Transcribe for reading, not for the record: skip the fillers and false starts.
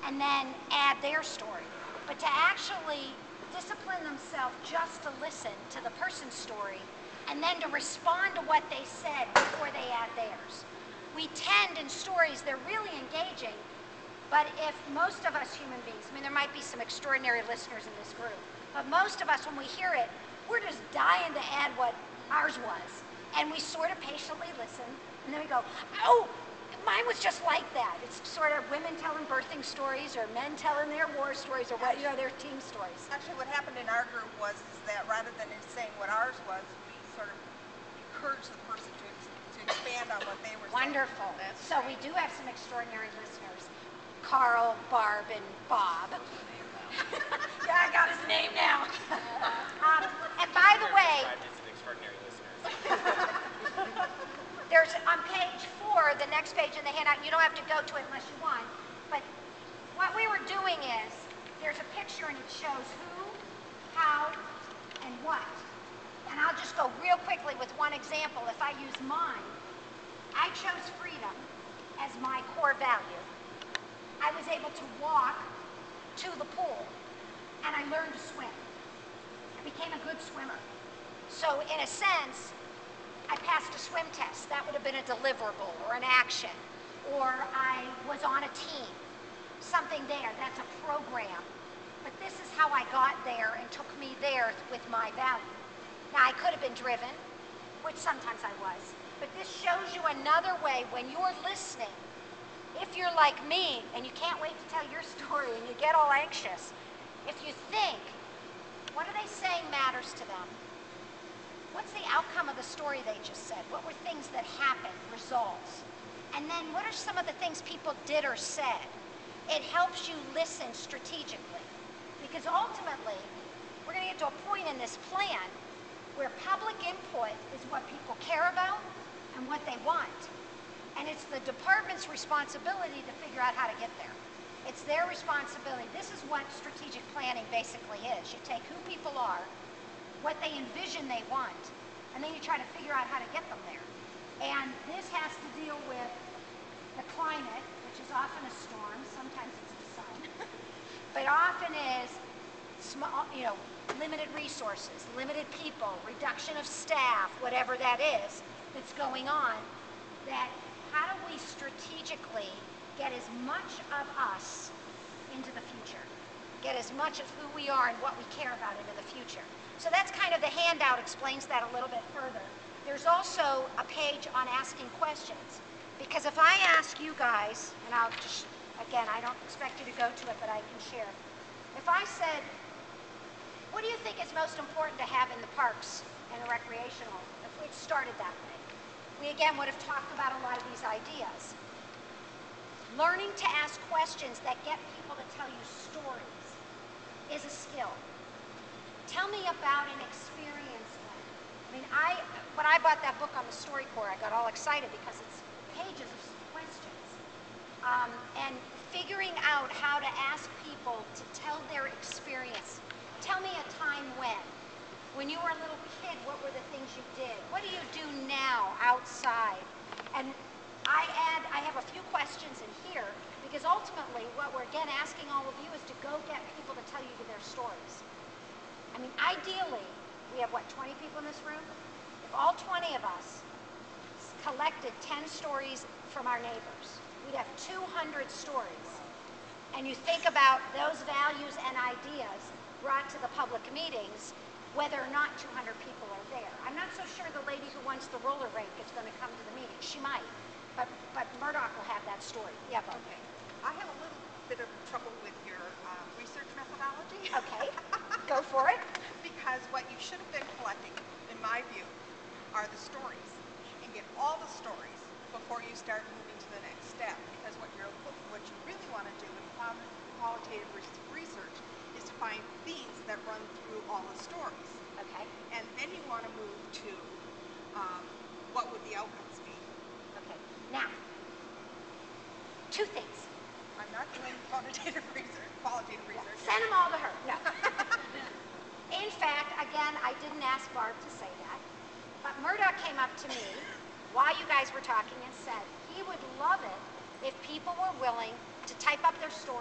and then add their story. But to actually discipline themselves just to listen to the person's story and then to respond to what they said before they add theirs. We tend in stories, they're really engaging, but if most of us human beings, I mean, there might be some extraordinary listeners in this group, but most of us, when we hear it, we're just dying to add what ours was. And we sort of patiently listen, and then we go, oh, mine was just like that. It's sort of women telling birthing stories, or men telling their war stories, or what, their team stories. Actually, what happened in our group was that rather than saying what ours was, we sort of encouraged the person to expand on what they were saying. Wonderful. So we do have some extraordinary listeners. Carl, Barb, and Bob. Yeah, I got his name now. And by the way, there's on page 4, the next page in the handout, you don't have to go to it unless you want, but what we were doing is, there's a picture and it shows who, how, and what. And I'll just go real quickly with one example. If I use mine, I chose freedom as my core value. I was able to walk to the pool, and I learned to swim. I became a good swimmer. So in a sense, I passed a swim test. That would have been a deliverable or an action. Or I was on a team. Something there, that's a program. But this is how I got there and took me there with my value. Now, I could have been driven, which sometimes I was. But this shows you another way when you're listening. If you're like me and you can't wait to tell your story and you get all anxious, if you think, what are they saying matters to them? What's the outcome of the story they just said? What were things that happened, results? And then what are some of the things people did or said? It helps you listen strategically. Because ultimately, we're going to get to a point in this plan where public input is what people care about and what they want. And it's the department's responsibility to figure out how to get there. It's their responsibility. This is what strategic planning basically is. You take who people are, what they envision they want, and then you try to figure out how to get them there. And this has to deal with the climate, which is often a storm, sometimes it's the sun, but often is small, limited resources, limited people, reduction of staff, whatever that is that's going on, that how do we strategically get as much of us into the future? Get as much of who we are and what we care about into the future. So that's kind of the handout explains that a little bit further. There's also a page on asking questions. Because if I ask you guys, and I'll just, again, I don't expect you to go to it, but I can share. If I said, what do you think is most important to have in the parks and the recreational? If we started that way, we again would have talked about a lot of these ideas. Learning to ask questions that get people to tell you stories is a skill. Tell me about an experience when. When I bought that book on the StoryCorps, I got all excited because it's pages of questions. And figuring out how to ask people to tell their experience. Tell me a time when you were a little kid, what were the things you did? What do you do now outside? And I have a few questions in here because ultimately what we're again asking all of you is to go get people to tell you their stories. I mean, ideally, we have what, 20 people in this room? If all 20 of us collected 10 stories from our neighbors, we'd have 200 stories. And you think about those values and ideas brought to the public meetings, whether or not 200 people are there. I'm not so sure the lady who wants the roller rink is going to come to the meeting. She might, but Murdoch will have that story. Yeah, Bob. Okay. I have a little bit of trouble with your research methodology. Okay, go for it. Because what you should have been collecting, in my view, are the stories. And get all the stories before you start moving to the next step. Because what you really want to do in qualitative research is to find themes that run through all the stories. Okay. And then you want to move to what would the outcomes be. Okay. Now, two things. I'm not doing qualitative research. Send them all to her. No. In fact, again, I didn't ask Barb to say that, but Murdoch came up to me while you guys were talking and said he would love it if people were willing to type up their story